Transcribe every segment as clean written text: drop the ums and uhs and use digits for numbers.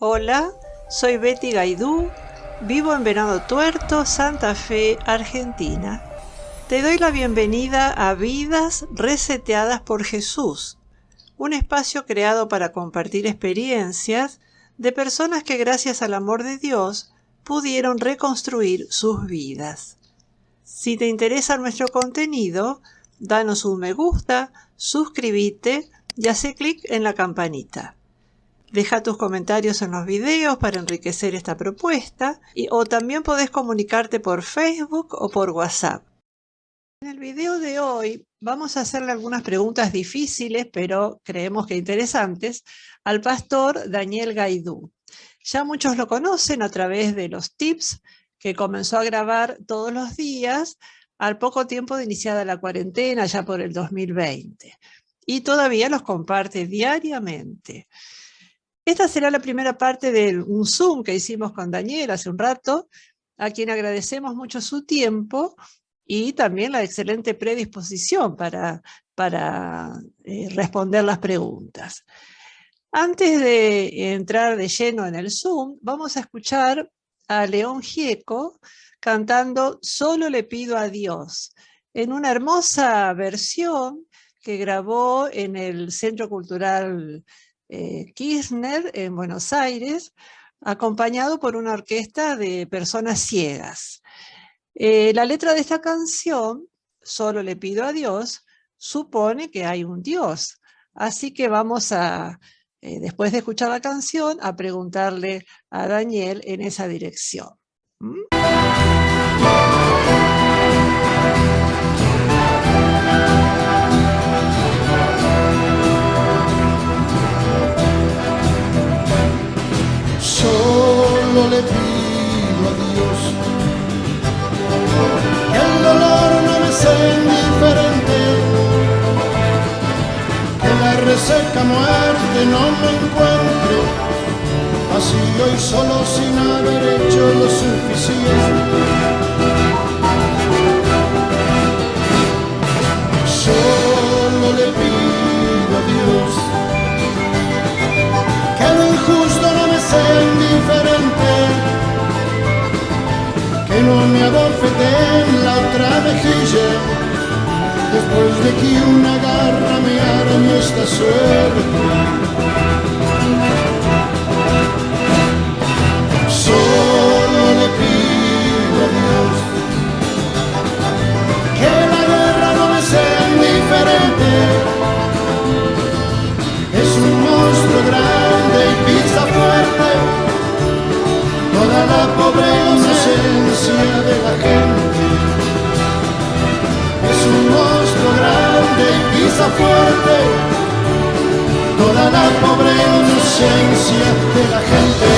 Hola, soy Betty Gaidú, vivo en Venado Tuerto, Santa Fe, Argentina. Te doy la bienvenida a Vidas Reseteadas por Jesús, un espacio creado para compartir experiencias de personas que gracias al amor de Dios pudieron reconstruir sus vidas. Si te interesa nuestro contenido, danos un me gusta, suscríbete y haz clic en la campanita. Deja tus comentarios en los videos para enriquecer esta propuesta o también podés comunicarte por Facebook o por WhatsApp. En el video de hoy vamos a hacerle algunas preguntas difíciles, pero creemos que interesantes, al pastor Daniel Gaidú. Ya muchos lo conocen a través de los tips que comenzó a grabar todos los días al poco tiempo de iniciada la cuarentena, ya por el 2020. Y todavía los comparte diariamente. Esta será la primera parte de un Zoom que hicimos con Daniel hace un rato, a quien agradecemos mucho su tiempo y también la excelente predisposición para responder las preguntas. Antes de entrar de lleno en el Zoom, vamos a escuchar a León Gieco cantando Solo le pido a Dios, en una hermosa versión que grabó en el Centro Cultural Kirchner en Buenos Aires, acompañado por una orquesta de personas ciegas. La letra de esta canción, Solo le pido a Dios, supone que hay un Dios. Así que vamos a, después de escuchar la canción, a preguntarle a Daniel en esa dirección. Solo le pido a Dios que el dolor no me sea indiferente, que la reseca muerte no me encuentre así hoy solo sin haber hecho lo suficiente. Solo le pido a Dios que lo injusto no me sea indiferente, que no me abofete en la otra mejilla, después de que una garra me arañó esta suerte. Solo le pido a Dios que la guerra no me sea indiferente, es un monstruo grande y pisa fuerte toda la pobre inocencia de la gente. Es un monstruo grande y pisa fuerte toda la pobre inocencia de la gente.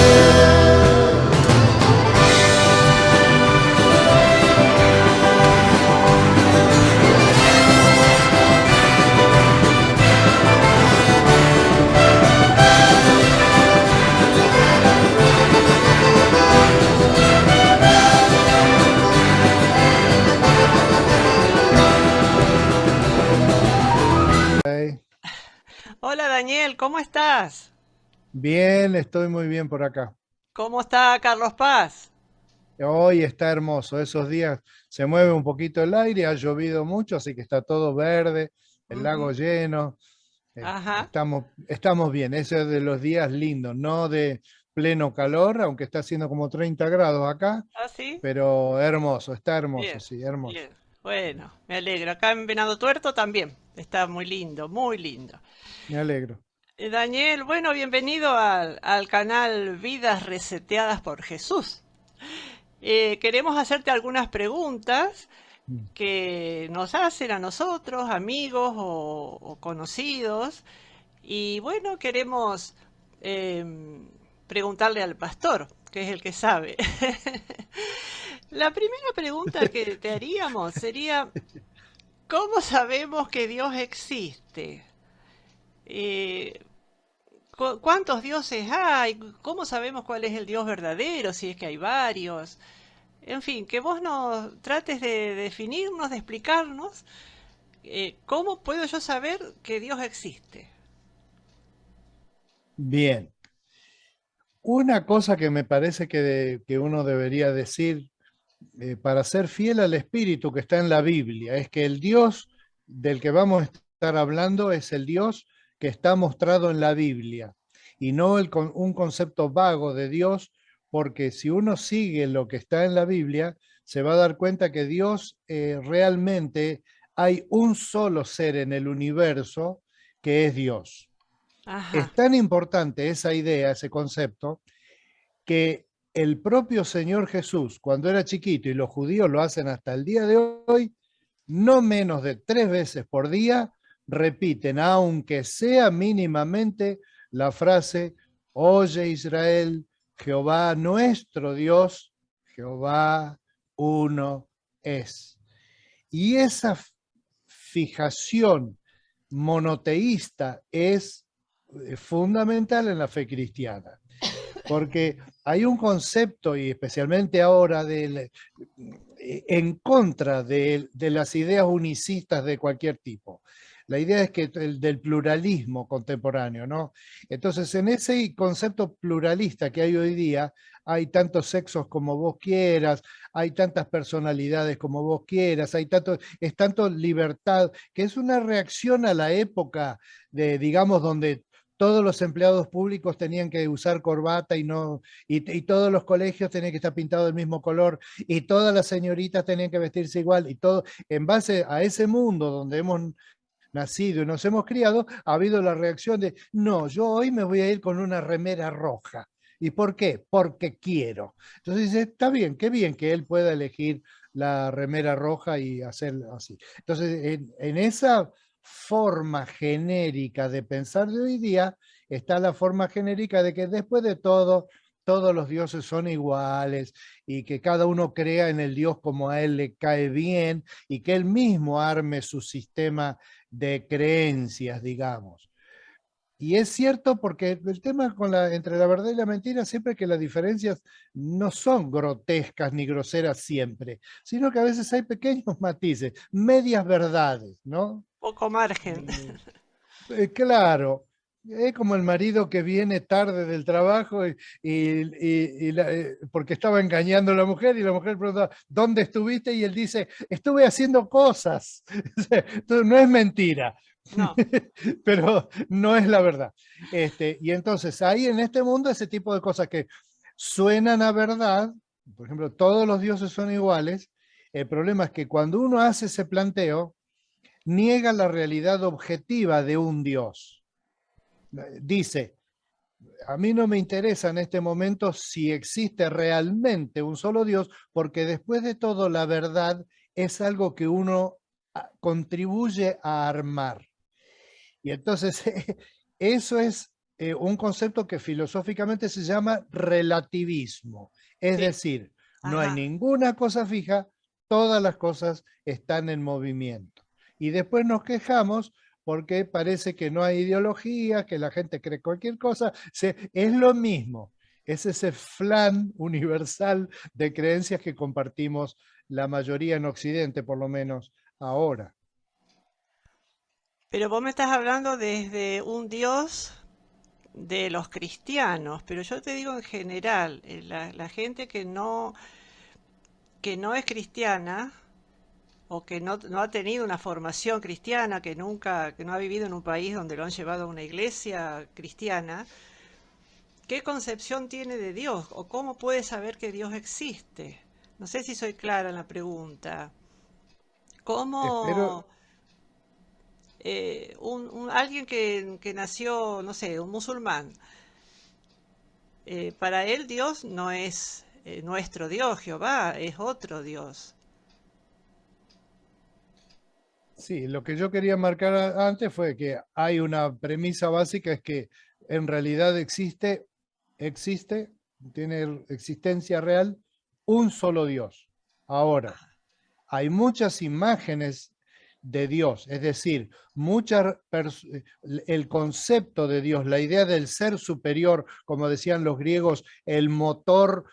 Hola Daniel, ¿cómo estás? Bien, estoy muy bien por acá. ¿Cómo está Carlos Paz? Hoy está hermoso, esos días se mueve un poquito el aire, ha llovido mucho, así que está todo verde, el lago lleno. Ajá. Estamos bien, ese es de los días lindos, no de pleno calor, aunque está haciendo como 30 grados acá, ¿Ah, sí? pero hermoso, está hermoso, Bien, sí, hermoso. bien. Bueno, me alegro. Acá en Venado Tuerto también. Está muy lindo, muy lindo. Me alegro. Daniel, bueno, bienvenido al canal Vidas Reseteadas por Jesús. Queremos hacerte algunas preguntas Mm. que nos hacen a nosotros, amigos o conocidos. Y bueno, queremos preguntarle al pastor, que es el que sabe. La primera pregunta que te haríamos sería, ¿cómo sabemos que Dios existe? Eh, ¿Cuántos dioses hay? ¿Cómo sabemos cuál es el Dios verdadero? Si es que hay varios. En fin, que vos nos trates de definirnos, de explicarnos cómo puedo yo saber que Dios existe. Bien. Una cosa que me parece que uno debería decir para ser fiel al espíritu que está en la Biblia es que el Dios del que vamos a estar hablando es el Dios que está mostrado en la Biblia y no un concepto vago de Dios, porque si uno sigue lo que está en la Biblia, se va a dar cuenta que Dios realmente hay un solo ser en el universo que es Dios. Ajá. Es tan importante esa idea, ese concepto, que el propio Señor Jesús, cuando era chiquito, y los judíos lo hacen hasta el día de hoy, no menos de 3 veces por día, repiten, aunque sea mínimamente, la frase, oye Israel, Jehová nuestro Dios, Jehová uno es. Y esa fijación monoteísta es fundamental en la fe cristiana, porque hay un concepto, y especialmente ahora, en contra de las ideas unicistas de cualquier tipo. La idea es que del pluralismo contemporáneo, ¿no? Entonces, en ese concepto pluralista que hay hoy día, hay tantos sexos como vos quieras, hay tantas personalidades como vos quieras, es tanto libertad, que es una reacción a la época de, digamos, donde todos los empleados públicos tenían que usar corbata y todos los colegios tenían que estar pintados del mismo color y todas las señoritas tenían que vestirse igual y todo. En base a ese mundo donde hemos nacido y nos hemos criado, ha habido la reacción de, no, yo hoy me voy a ir con una remera roja. ¿Y por qué? Porque quiero. Entonces dice, está bien, qué bien que él pueda elegir la remera roja y hacerlo así. Entonces, en esa forma genérica de pensar de hoy día, está la forma genérica de que después de todo, todos los dioses son iguales y que cada uno crea en el Dios como a él le cae bien y que él mismo arme su sistema de creencias, digamos. Y es cierto porque el tema entre la verdad y la mentira siempre es que las diferencias no son grotescas ni groseras siempre, sino que a veces hay pequeños matices, medias verdades, ¿no? Poco margen. Claro, es como el marido que viene tarde del trabajo porque estaba engañando a la mujer y la mujer pregunta, ¿dónde estuviste? Y él dice, estuve haciendo cosas. Entonces, no es mentira, No. pero no es la verdad. Y entonces hay en este mundo ese tipo de cosas que suenan a verdad, por ejemplo, todos los dioses son iguales. El problema es que cuando uno hace ese planteo, niega la realidad objetiva de un Dios. Dice, a mí no me interesa en este momento si existe realmente un solo Dios, porque después de todo la verdad es algo que uno contribuye a armar. Y entonces eso es un concepto que filosóficamente se llama relativismo. Es Sí. decir, no hay Ajá. ninguna cosa fija, todas las cosas están en movimiento. Y después nos quejamos porque parece que no hay ideología, que la gente cree cualquier cosa. Es lo mismo, es ese flan universal de creencias que compartimos la mayoría en Occidente, por lo menos ahora. Pero vos me estás hablando desde un Dios de los cristianos, pero yo te digo en general, la gente que no es cristiana o que no ha tenido una formación cristiana, que no ha vivido en un país donde lo han llevado a una iglesia cristiana, ¿qué concepción tiene de Dios? ¿O cómo puede saber que Dios existe? No sé si soy clara en la pregunta. Espero, ¿Cómo alguien que nació, no sé, un musulmán, para él Dios no es nuestro Dios, Jehová, es otro Dios? sí, lo que yo quería marcar antes fue que hay una premisa básica, es que en realidad existe, tiene existencia real, un solo Dios. Ahora, hay muchas imágenes de Dios, es decir, el concepto de Dios, la idea del ser superior, como decían los griegos, el motor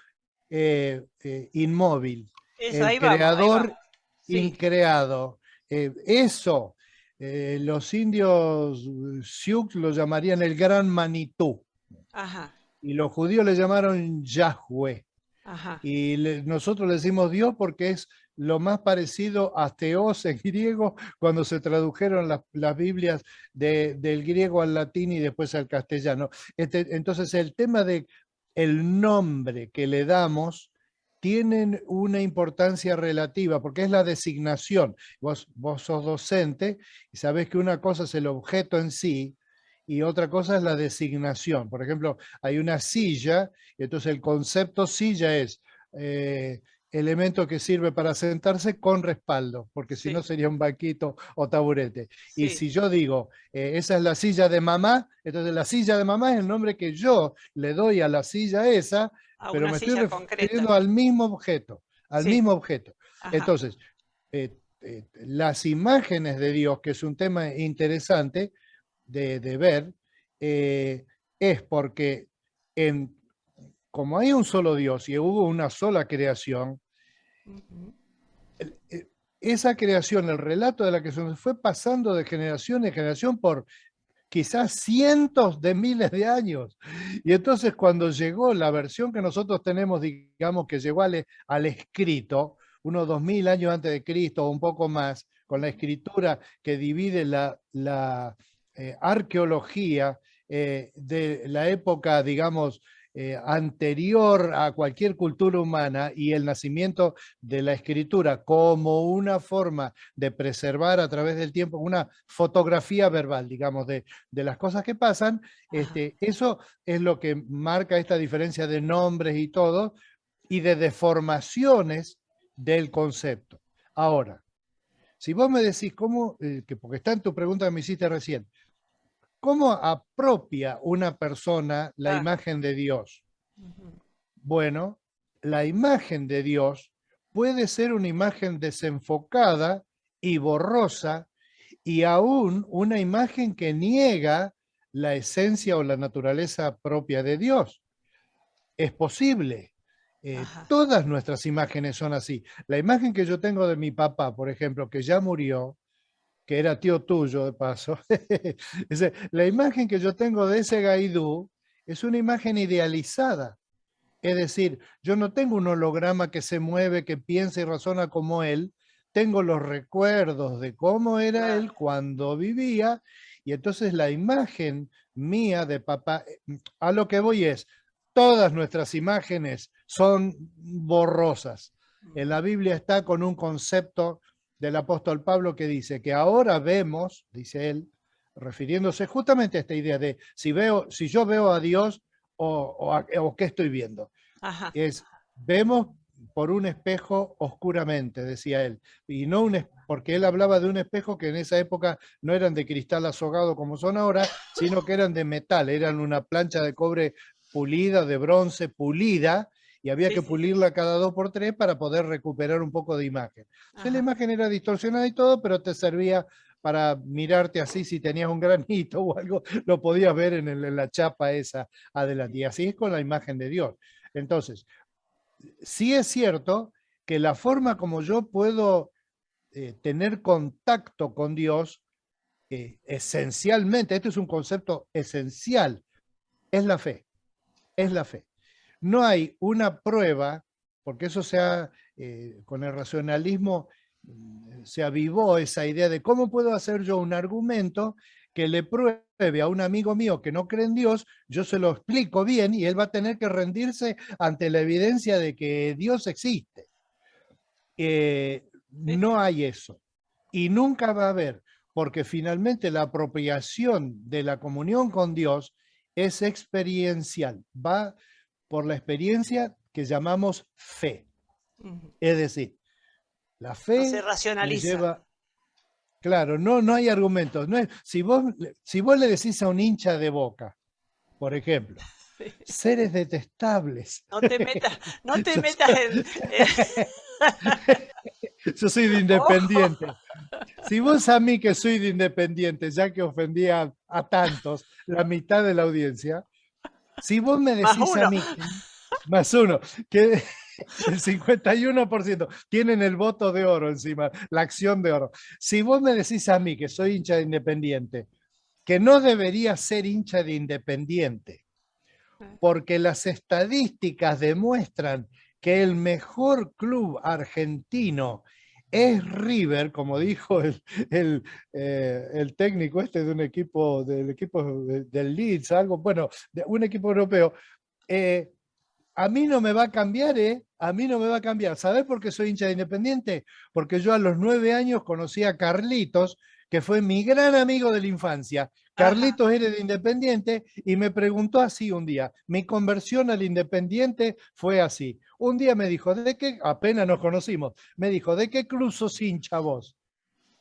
inmóvil, Eso, el ahí vamos. creador Sí, increado. Eso, los indios Sioux lo llamarían el gran Manitú. ajá. y los judíos le llamaron Yahweh. Ajá. Y nosotros le decimos Dios porque es lo más parecido a Theos en griego cuando se tradujeron las Biblias del griego al latín y después al castellano. Entonces el tema de el nombre que le damos tienen una importancia relativa porque es la designación. Vos sos docente y sabés que una cosa es el objeto en sí y otra cosa es la designación. Por ejemplo, hay una silla y entonces el concepto silla es elemento que sirve para sentarse con respaldo, porque si Sí, no sería un banquito o taburete. Y sí. si yo digo, esa es la silla de mamá, entonces la silla de mamá es el nombre que yo le doy a la silla esa, A pero una me estoy silla concreta. refiriendo al mismo objeto, al Sí, mismo objeto. ajá. Entonces, las imágenes de Dios, que es un tema interesante de ver, es porque como hay un solo Dios y hubo una sola creación, Ujú. esa creación, el relato de la creación, fue pasando de generación en generación por quizás cientos de miles de años. Y entonces cuando llegó la versión que nosotros tenemos, digamos que llegó al escrito, unos 2000 años antes de Cristo o un poco más, con la escritura que divide la arqueología de la época, digamos, anterior a cualquier cultura humana y el nacimiento de la escritura como una forma de preservar a través del tiempo, una fotografía verbal, digamos, de las cosas que pasan, eso es lo que marca esta diferencia de nombres y todo, y de deformaciones del concepto. Ahora, si vos me decís cómo, porque está en tu pregunta que me hiciste recién, ¿cómo apropia una persona la Claro. imagen de Dios? Ujú. Bueno, la imagen de Dios puede ser una imagen desenfocada y borrosa y aún una imagen que niega la esencia o la naturaleza propia de Dios. Es posible. Ajá. Todas nuestras imágenes son así. La imagen que yo tengo de mi papá, por ejemplo, que ya murió, que era tío tuyo de paso, la imagen que yo tengo de ese Gaidú es una imagen idealizada. Es decir, yo no tengo un holograma que se mueve, que piensa y razona como él, tengo los recuerdos de cómo era él Claro. cuando vivía, y entonces la imagen mía de papá, a lo que voy es, todas nuestras imágenes son borrosas. En la Biblia está con un concepto del apóstol Pablo que dice que ahora vemos, dice él, refiriéndose justamente a esta idea de si yo veo a Dios o qué estoy viendo. Ajá. Es, vemos por un espejo oscuramente, decía él, y no porque él hablaba de un espejo que en esa época no eran de cristal azogado como son ahora, sino que eran de metal, eran una plancha de cobre pulida, de bronce pulida, y había Sí, que sí, sí. pulirla cada 2 por 3 para poder recuperar un poco de imagen. Entonces la Ajá. imagen era distorsionada y todo, pero te servía para mirarte así, si tenías un granito o algo, lo podías ver en la chapa esa adelante. Y así es con la imagen de Dios. Entonces, sí es cierto que la forma como yo puedo tener contacto con Dios, esencialmente, este es un concepto esencial, es la fe, es Ajá. la fe. No hay una prueba, porque eso con el racionalismo se avivó esa idea de cómo puedo hacer yo un argumento que le pruebe a un amigo mío que no cree en Dios, yo se lo explico bien y él va a tener que rendirse ante la evidencia de que Dios existe. Sí, sí. No hay eso y nunca va a haber, porque finalmente la apropiación de la comunión con Dios es experiencial, va por la experiencia que llamamos fe. Ujú. Es decir, la No se fe me racionaliza. lleva, claro, no hay argumentos. No es, si vos le decís a un hincha de Boca, por ejemplo, Sí. seres detestables. No te metas, no te yo, metas en- yo soy de Ojo. Independiente. Si vos a mí que soy de Independiente, ya que ofendía a tantos, la mitad de la audiencia, si vos me Más decís a uno. mí, más uno, que el 51% tienen el voto de oro encima, la acción de oro. Si vos me decís a mí que soy hincha de Independiente, que no debería ser hincha de Independiente, porque las estadísticas demuestran que el mejor club argentino es River, como dijo el técnico este de un equipo, del Leeds, algo, bueno, de un equipo europeo. A mí no me va a cambiar, ¿eh? A mí no me va a cambiar. ¿Sabés por qué soy hincha de Independiente? Porque yo a los 9 años conocí a Carlitos, que fue mi gran amigo de la infancia. Ajá. Carlitos era de Independiente y me preguntó así un día. Mi conversión al Independiente fue así. Un día me dijo, ¿de qué? Apenas nos conocimos. Me dijo, ¿de qué club sos hincha vos?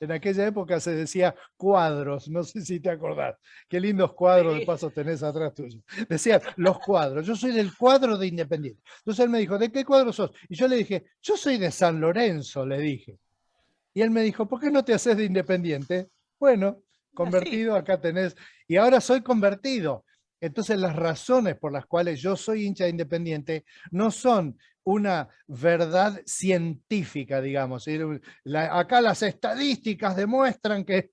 En aquella época se decía cuadros, no sé si te acordás. Qué lindos cuadros de Sí. paso tenés atrás tuyo. Decían los cuadros, yo soy del cuadro de Independiente. Entonces él me dijo, ¿de qué cuadro sos? Y yo le dije, yo soy de San Lorenzo, le dije. Y él me dijo, ¿por qué no te haces de Independiente? Bueno, Así. convertido, acá tenés. Y ahora soy convertido. Entonces las razones por las cuales yo soy hincha de Independiente no son una verdad científica, digamos. Acá las estadísticas demuestran que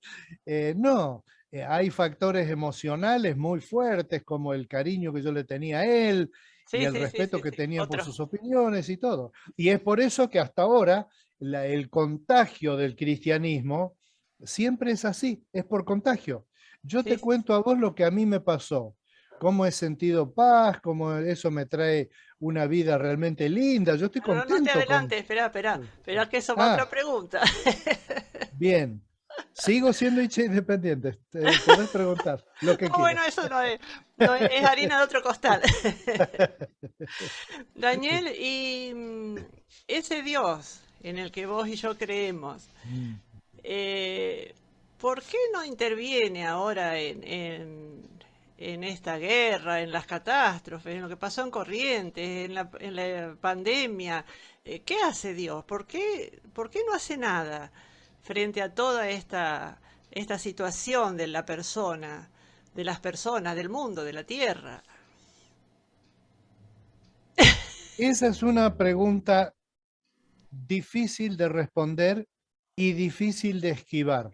no. Hay factores emocionales muy fuertes, como el cariño que yo le tenía a él y Sí, el sí, sí, respeto sí, que sí. tenía por Otro. sus opiniones y todo. Y es por eso que hasta ahora el contagio del cristianismo siempre es así, es por contagio. Yo Sí, te sí. cuento a vos lo que a mí me pasó, cómo he sentido paz, cómo eso me trae una vida realmente linda. Yo estoy Pero no te contento con... adelantes, espera, espera. Espera que eso va a otra Ah, pregunta. bien. Sigo siendo hincha independiente. Podés preguntar lo que No, bueno, quieras. eso no es, no es, es harina de otro costal. Daniel, y ese Dios en el que vos y yo creemos, Mm. eh, ¿por qué no interviene ahora en esta guerra, en las catástrofes, en lo que pasó en Corrientes, en la pandemia? ¿Qué hace Dios? Por qué no hace nada frente a toda esta situación de la persona, de las personas, del mundo, de la tierra? Esa es una pregunta difícil de responder y difícil de esquivar,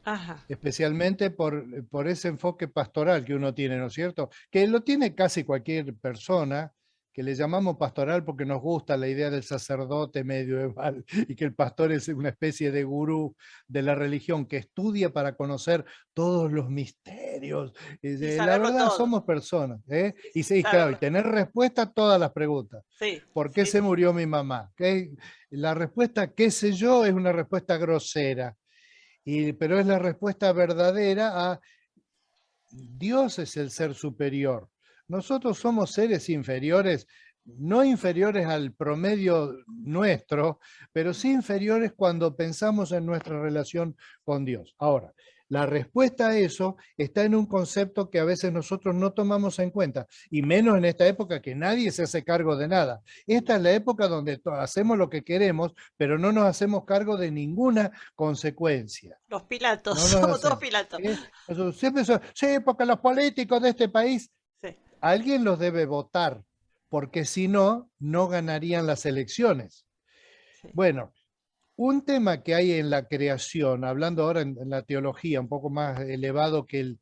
Ajá, especialmente por ese enfoque pastoral que uno tiene, ¿no es cierto? Que lo tiene casi cualquier persona, que le llamamos pastoral porque nos gusta la idea del sacerdote medieval y que el pastor es una especie de gurú de la religión que estudia para conocer todos los misterios. y La saberlo verdad, todo. somos personas, ¿eh? Sí, Y sí, sí, claro, y saberlo. tener respuesta a todas las preguntas. Sí, ¿Por qué sí, se sí. murió mi mamá? ¿Qué? La respuesta, qué sé yo, es una respuesta grosera, pero es la respuesta verdadera a Dios es el ser superior. Nosotros somos seres inferiores, no inferiores al promedio nuestro, pero sí inferiores cuando pensamos en nuestra relación con Dios. Ahora, la respuesta a eso está en un concepto que a veces nosotros no tomamos en cuenta, y menos en esta época que nadie se hace cargo de nada. Esta es la época donde hacemos lo que queremos, pero no nos hacemos cargo de ninguna consecuencia. Los Pilatos, No nos somos todos hacemos. Pilatos. Siempre sí, porque los políticos de este país, Sí, alguien los debe votar, porque si no, no ganarían las elecciones. sí. Bueno, un tema que hay en la creación, hablando ahora en la teología, un poco más elevado que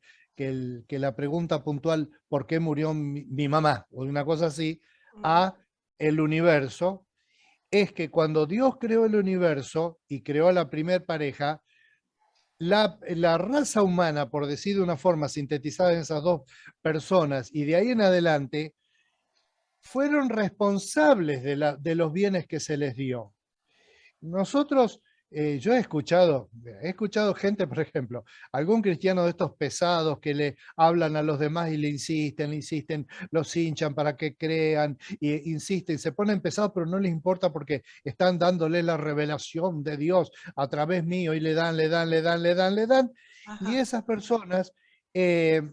la pregunta puntual, ¿por qué murió mi mamá? O una cosa así, Ujú. a el universo, es que cuando Dios creó el universo y creó a la primer pareja, la raza humana, por decir de una forma sintetizada en esas dos personas, y de ahí en adelante, fueron responsables de los bienes que se les dio. Nosotros, yo he escuchado gente, por ejemplo, algún cristiano de estos pesados que le hablan a los demás y le insisten, los hinchan para que crean, e insisten, se ponen pesados, pero no les importa porque están dándole la revelación de Dios a través mío y le dan, le dan, le dan, le dan, le dan. Y Ajá, esas personas eh,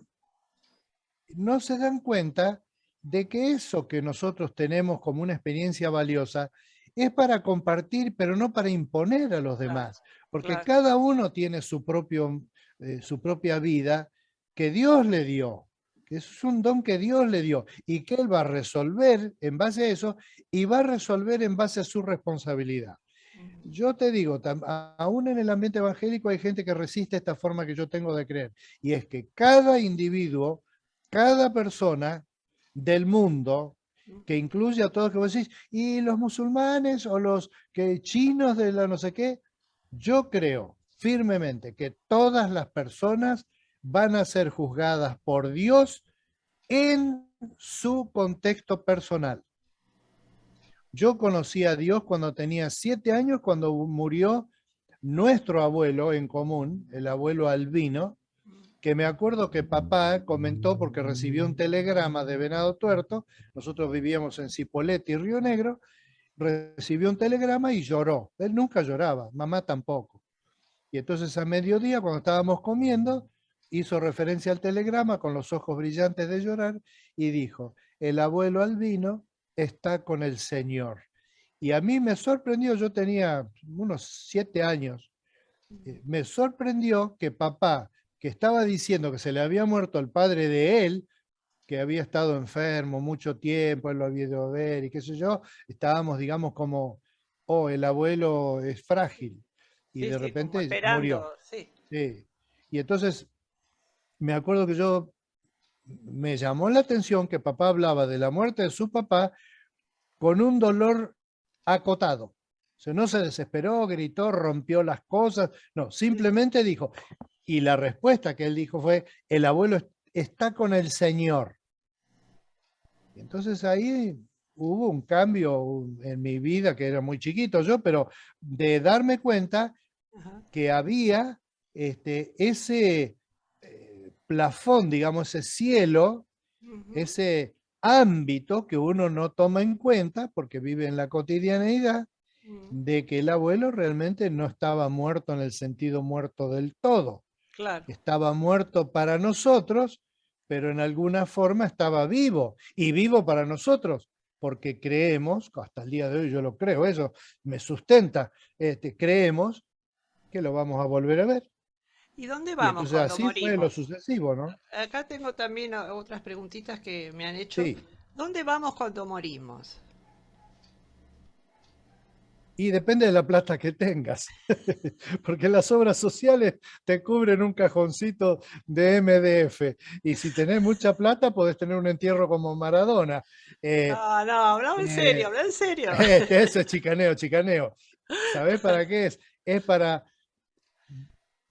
no se dan cuenta de que eso que nosotros tenemos como una experiencia valiosa es para compartir, pero no para imponer a los claro, demás, porque claro. cada uno tiene su propia vida que Dios le dio, que es un don que Dios le dio y que Él va a resolver en base a eso y va a resolver en base a su responsabilidad. Ujú. Yo te digo, aún en el ambiente evangélico hay gente que resiste esta forma que yo tengo de creer, y es que cada individuo cada persona del mundo, que incluye a todos que vos decís, y los musulmanes o los que chinos de la no sé qué, yo creo firmemente que todas las personas van a ser juzgadas por Dios en su contexto personal. Yo conocí a Dios cuando tenía 7 años, cuando murió nuestro abuelo en común, el abuelo Albino, que me acuerdo que papá comentó porque recibió un telegrama de Venado Tuerto, nosotros vivíamos en Cipolletti y Río Negro, recibió un telegrama y lloró. Él nunca lloraba, mamá tampoco. Y entonces a mediodía, cuando estábamos comiendo, hizo referencia al telegrama con los ojos brillantes de llorar y dijo, el abuelo Albino está con el Señor. Y a mí me sorprendió, yo tenía unos 7 años, me sorprendió que papá, que estaba diciendo que se le había muerto el padre de él, que había estado enfermo mucho tiempo, él lo había ido a ver y qué sé yo, estábamos, digamos, como, oh, el abuelo es frágil, y Sí, de sí, como repente murió. esperando, sí. Sí. Y entonces me acuerdo que me llamó la atención que papá hablaba de la muerte de su papá con un dolor acotado. O sea, no se desesperó, gritó, rompió las cosas, no, simplemente dijo, y la respuesta que él dijo fue, el abuelo está con el Señor. Y entonces ahí hubo un cambio en mi vida, que era muy chiquito yo, pero de darme cuenta Ajá. que había ese plafón, digamos, ese cielo, Ujú. ese ámbito que uno no toma en cuenta porque vive en la cotidianeidad, Mm, de que el abuelo realmente no estaba muerto en el sentido muerto del todo. claro. Estaba muerto para nosotros, pero en alguna forma estaba vivo, y vivo para nosotros, porque creemos, hasta el día de hoy yo lo creo, eso me sustenta, creemos que lo vamos a volver a ver. ¿Y dónde Y vamos entonces cuando así fue lo morimos? sucesivo, ¿no? Acá tengo también otras preguntitas que me han hecho. Sí. ¿Dónde vamos cuando morimos? Y depende de la plata que tengas, porque las obras sociales te cubren un cajoncito de MDF, y si tenés mucha plata podés tener un entierro como Maradona. Eh, No, no, hablaba en serio, eh, habla en serio. eso es chicaneo, chicaneo. ¿Sabés para qué es? Es para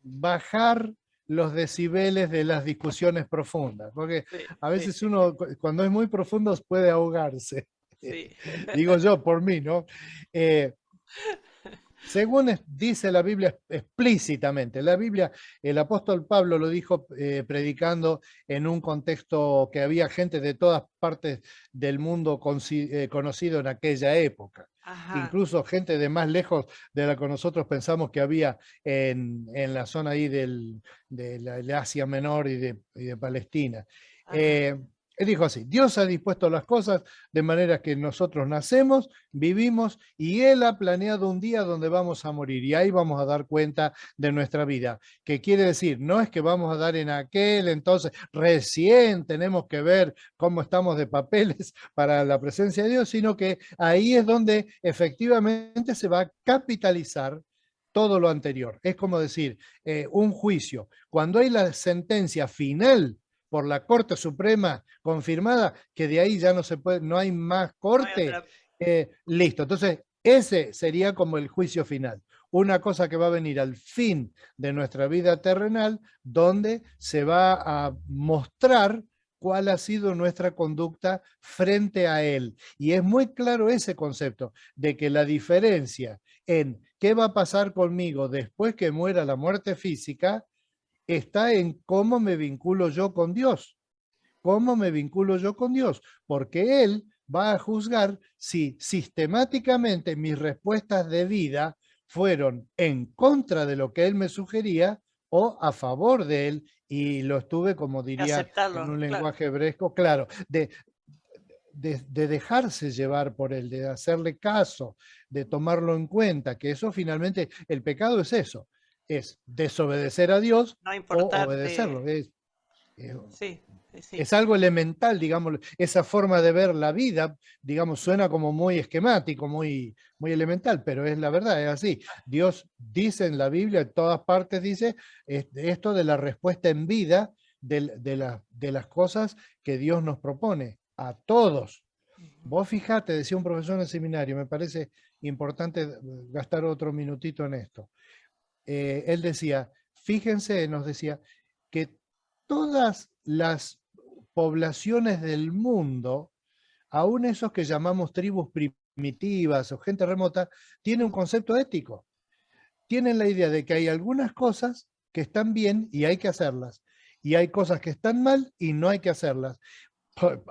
bajar los decibeles de las discusiones profundas, porque Sí, a sí, veces sí, uno cuando es muy profundo puede ahogarse. sí. Digo yo por mí, ¿no? Eh, Según dice la Biblia explícitamente, la Biblia, el apóstol Pablo lo dijo predicando en un contexto que había gente de todas partes del mundo conocido en aquella época. Ajá. Incluso gente de más lejos de la que nosotros pensamos que había en la zona ahí de Asia Menor y de Palestina. Ajá. Él dijo así, Dios ha dispuesto las cosas de manera que nosotros nacemos, vivimos, y Él ha planeado un día donde vamos a morir, y ahí vamos a dar cuenta de nuestra vida. ¿Qué quiere decir? No es que vamos a dar en aquel, entonces recién tenemos que ver cómo estamos de papeles para la presencia de Dios, sino que ahí es donde efectivamente se va a capitalizar todo lo anterior. Es como decir, un juicio. Cuando hay la sentencia final por la Corte Suprema confirmada, que de ahí ya no se puede, no hay más No hay corte, otra. listo. Entonces, ese sería como el juicio final. Una cosa que va a venir al fin de nuestra vida terrenal, donde se va a mostrar cuál ha sido nuestra conducta frente a él. Y es muy claro ese concepto de que la diferencia en qué va a pasar conmigo después que muera la muerte física está en cómo me vinculo yo con Dios. ¿Cómo me vinculo yo con Dios? Porque Él va a juzgar si sistemáticamente mis respuestas de vida fueron en contra de lo que Él me sugería o a favor de Él, y lo estuve, como diría en Aceptarlo, un claro. lenguaje hebresco, claro, de dejarse llevar por Él, de hacerle caso, de tomarlo en cuenta, que eso finalmente, el pecado es eso, es desobedecer a Dios No o importarte. obedecerlo. Eh, Sí, sí, sí. es algo elemental, digamos, esa forma de ver la vida, digamos, suena como muy esquemático, muy elemental, pero es la verdad, es así. Dios dice en la Biblia, en todas partes dice esto de la respuesta en vida, de las cosas que Dios nos propone, a todos. Vos fijate, decía un profesor en el seminario, me parece importante gastar otro minutito en esto. Él decía, fíjense, nos decía, que todas las poblaciones del mundo, aún esos que llamamos tribus primitivas o gente remota, tienen un concepto ético. Tienen la idea de que hay algunas cosas que están bien y hay que hacerlas, y hay cosas que están mal y no hay que hacerlas.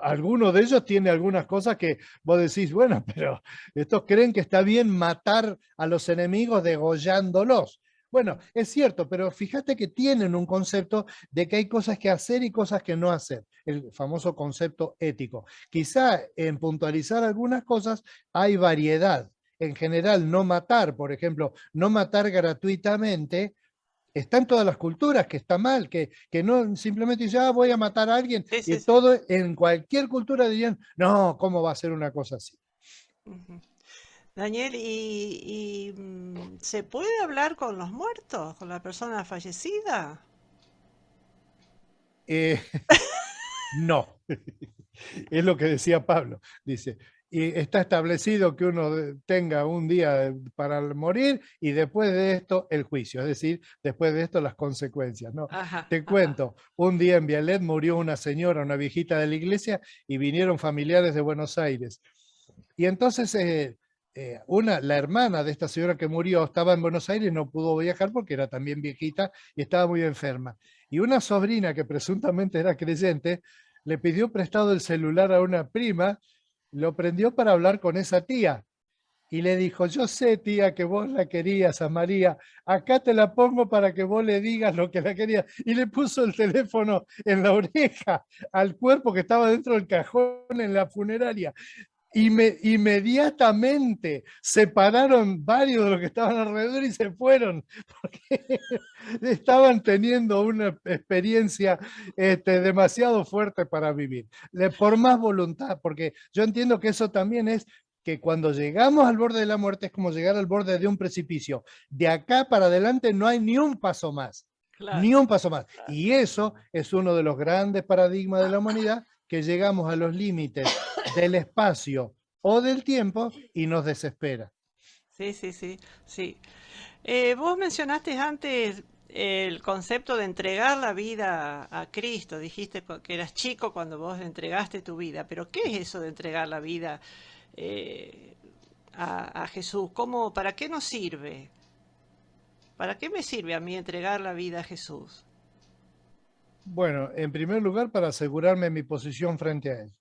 Alguno de ellos tiene algunas cosas que vos decís, bueno, pero estos creen que está bien matar a los enemigos degollándolos. Bueno, es cierto, pero fíjate que tienen un concepto de que hay cosas que hacer y cosas que no hacer, el famoso concepto ético. Quizá en puntualizar algunas cosas hay variedad. En general, no matar, por ejemplo, no matar gratuitamente, está en todas las culturas, que está mal, que no simplemente ya voy a matar a alguien, Sí, y sí, sí. todo en cualquier cultura dirían, no, ¿cómo va a ser una cosa así? Ujú. Daniel, ¿se puede hablar con los muertos, con la persona fallecida? Eh, no, es lo que decía Pablo, dice, y está establecido que uno tenga un día para morir y después de esto el juicio, es decir, después de esto las consecuencias, ¿no? Ajá, Te ajá. cuento, un día en Vialet murió una señora, una viejita de la iglesia, y vinieron familiares de Buenos Aires. Y entonces la hermana de esta señora que murió estaba en Buenos Aires, no pudo viajar porque era también viejita y estaba muy enferma. Y una sobrina que presuntamente era creyente le pidió prestado el celular a una prima, lo prendió para hablar con esa tía y le dijo, yo sé, tía, que vos la querías a María, acá te la pongo para que vos le digas lo que la querías. Y le puso el teléfono en la oreja al cuerpo que estaba dentro del cajón en la funeraria. Inmediatamente se pararon varios de los que estaban alrededor y se fueron, porque estaban teniendo una experiencia demasiado fuerte para vivir. Por más voluntad, porque yo entiendo que eso también es que cuando llegamos al borde de la muerte es como llegar al borde de un precipicio. De acá para adelante no hay ni un paso más, Claro, ni un paso más. claro. Y eso es uno de los grandes paradigmas de la humanidad, que llegamos a los límites del espacio o del tiempo y nos desespera. Sí, sí, sí, sí. Vos mencionaste antes el concepto de entregar la vida a Cristo. Dijiste que eras chico cuando vos entregaste tu vida. Pero ¿qué es eso de entregar la vida eh, a Jesús? ¿Cómo, para qué nos sirve? ¿Para qué me sirve a mí entregar la vida a Jesús? Bueno, en primer lugar, para asegurarme mi posición frente a Él.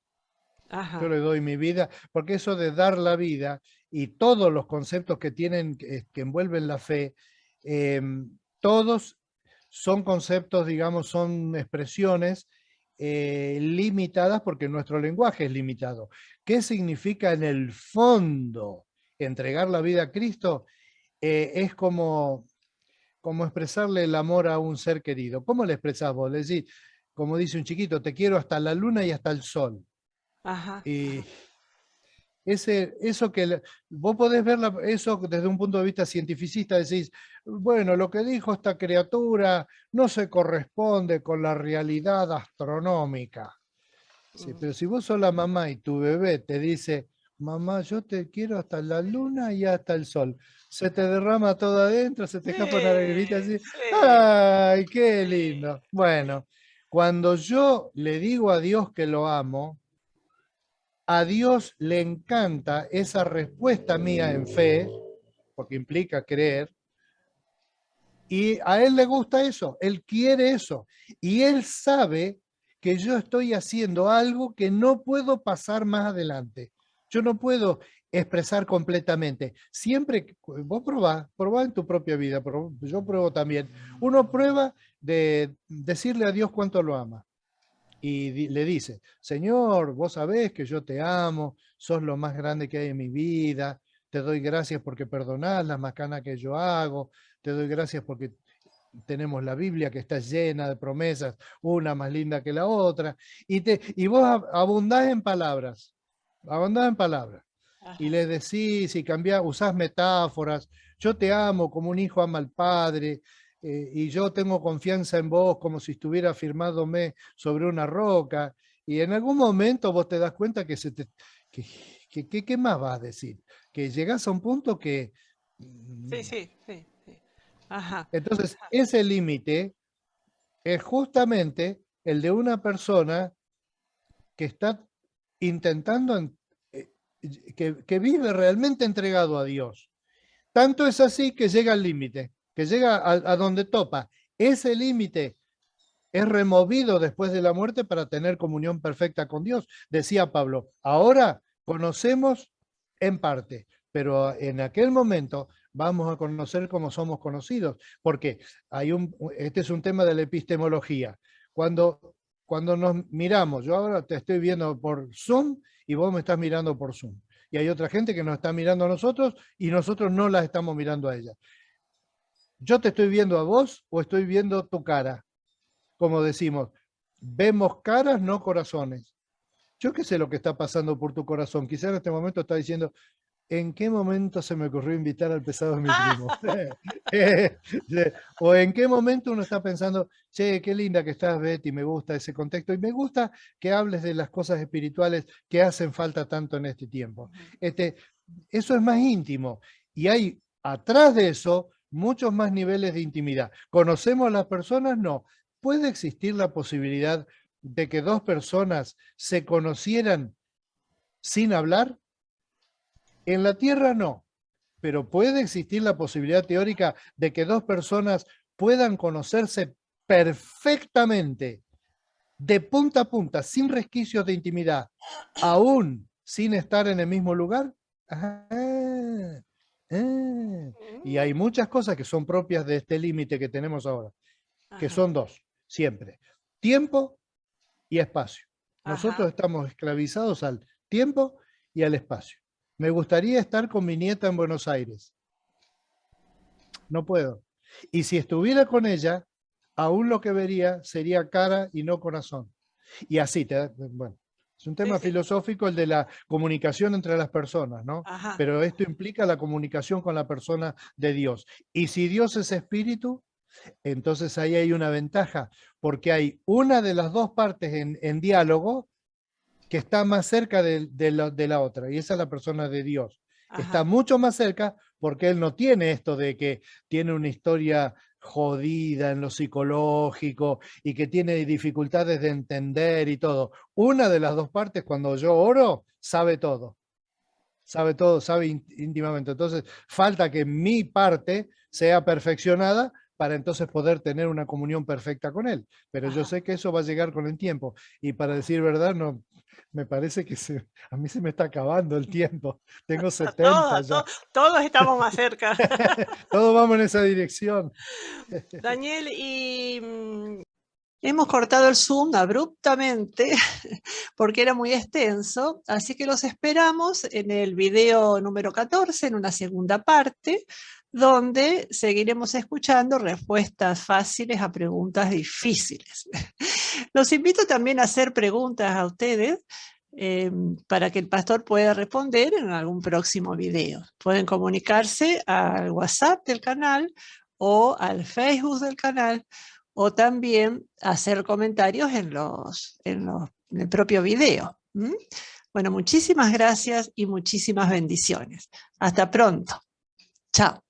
Yo Ajá. le doy mi vida, porque eso de dar la vida y todos los conceptos que tienen, que envuelven la fe, eh, todos son conceptos, digamos, son expresiones limitadas porque nuestro lenguaje es limitado. ¿Qué significa en el fondo entregar la vida a Cristo? Es como expresarle el amor a un ser querido. ¿Cómo le expresás vos? Le decís, como dice un chiquito, te quiero hasta la luna y hasta el sol. Ajá, Y ajá. eso vos podés ver eso desde un punto de vista cientificista, decís, bueno, lo que dijo esta criatura no se corresponde con la realidad astronómica. Sí, Mm. pero si vos sos la mamá y tu bebé te dice, mamá, yo te quiero hasta la luna y hasta el sol, se te derrama todo adentro, se te escapa una lagrimita así, Sí, ¡ay, qué sí. lindo! Bueno, cuando yo le digo a Dios que lo amo, a Dios le encanta esa respuesta mía en fe, porque implica creer, y a Él le gusta eso, Él quiere eso, y Él sabe que yo estoy haciendo algo que no puedo pasar más adelante. Yo no puedo expresar completamente. Siempre, vos probá en tu propia vida, pero yo pruebo también. Uno prueba de decirle a Dios cuánto lo ama y le dice, Señor, vos sabés que yo te amo, sos lo más grande que hay en mi vida, te doy gracias porque perdonás las macanas que yo hago, te doy gracias porque tenemos la Biblia que está llena de promesas, una más linda que la otra, y vos abundás en palabras, y Ajá. le decís y cambiás, usás metáforas, yo te amo como un hijo ama al padre, y yo tengo confianza en vos como si estuviera firmándome sobre una roca, y en algún momento vos te das cuenta que ¿qué más vas a decir? Que llegás a un punto que... Sí, sí, sí, sí. Ajá. Entonces, ese límite es justamente el de una persona que está intentando, que vive realmente entregado a Dios. Tanto es así que llega al límite, que llega a donde topa. Ese límite es removido después de la muerte para tener comunión perfecta con Dios. Decía Pablo, ahora conocemos en parte, pero en aquel momento vamos a conocer como somos conocidos, porque este es un tema de la epistemología. Cuando nos miramos, yo ahora te estoy viendo por Zoom y vos me estás mirando por Zoom. Y hay otra gente que nos está mirando a nosotros y nosotros no la estamos mirando a ella. ¿Yo te estoy viendo a vos o estoy viendo tu cara? Como decimos, vemos caras, no corazones. Yo qué sé lo que está pasando por tu corazón. Quizás en este momento está diciendo, ¿en qué momento se me ocurrió invitar al pesado de mi primo? O en qué momento uno está pensando, che, qué linda que estás, Betty, me gusta ese contexto y me gusta que hables de las cosas espirituales que hacen falta tanto en este tiempo. Eso es más íntimo y hay atrás de eso muchos más niveles de intimidad. ¿Conocemos a las personas? No. ¿Puede existir la posibilidad de que dos personas se conocieran sin hablar? En la Tierra no, pero puede existir la posibilidad teórica de que dos personas puedan conocerse perfectamente, de punta a punta, sin resquicios de intimidad, aún sin estar en el mismo lugar. Y hay muchas cosas que son propias de este límite que tenemos ahora, que son dos, siempre: tiempo y espacio. Nosotros estamos esclavizados al tiempo y al espacio. Me gustaría estar con mi nieta en Buenos Aires. No puedo. Y si estuviera con ella, aún lo que vería sería cara y no corazón. Y así, bueno, es un tema filosófico el de la comunicación entre las personas, ¿no? Pero esto implica la comunicación con la persona de Dios. Y si Dios es espíritu, entonces ahí hay una ventaja, porque hay una de las dos partes en diálogo que está más cerca de la otra, y esa es la persona de Dios. Está mucho más cerca porque él no tiene esto de que tiene una historia jodida en lo psicológico y que tiene dificultades de entender y todo. Una de las dos partes, cuando yo oro, sabe todo, sabe íntimamente. Entonces, falta que mi parte sea perfeccionada para entonces poder tener una comunión perfecta con él. Pero yo sé que eso va a llegar con el tiempo. Y para decir verdad, no, me parece que a mí se me está acabando el tiempo. Tengo 70 ya. Todos estamos más cerca. Todos vamos en esa dirección. Daniel, y hemos cortado el Zoom abruptamente porque era muy extenso, así que los esperamos en el video número 14, en una segunda parte, donde seguiremos escuchando respuestas fáciles a preguntas difíciles. Los invito también a hacer preguntas a ustedes para que el pastor pueda responder en algún próximo video. Pueden comunicarse al WhatsApp del canal o al Facebook del canal, o también hacer comentarios en el propio video. Bueno, muchísimas gracias y muchísimas bendiciones. Hasta pronto. Chao.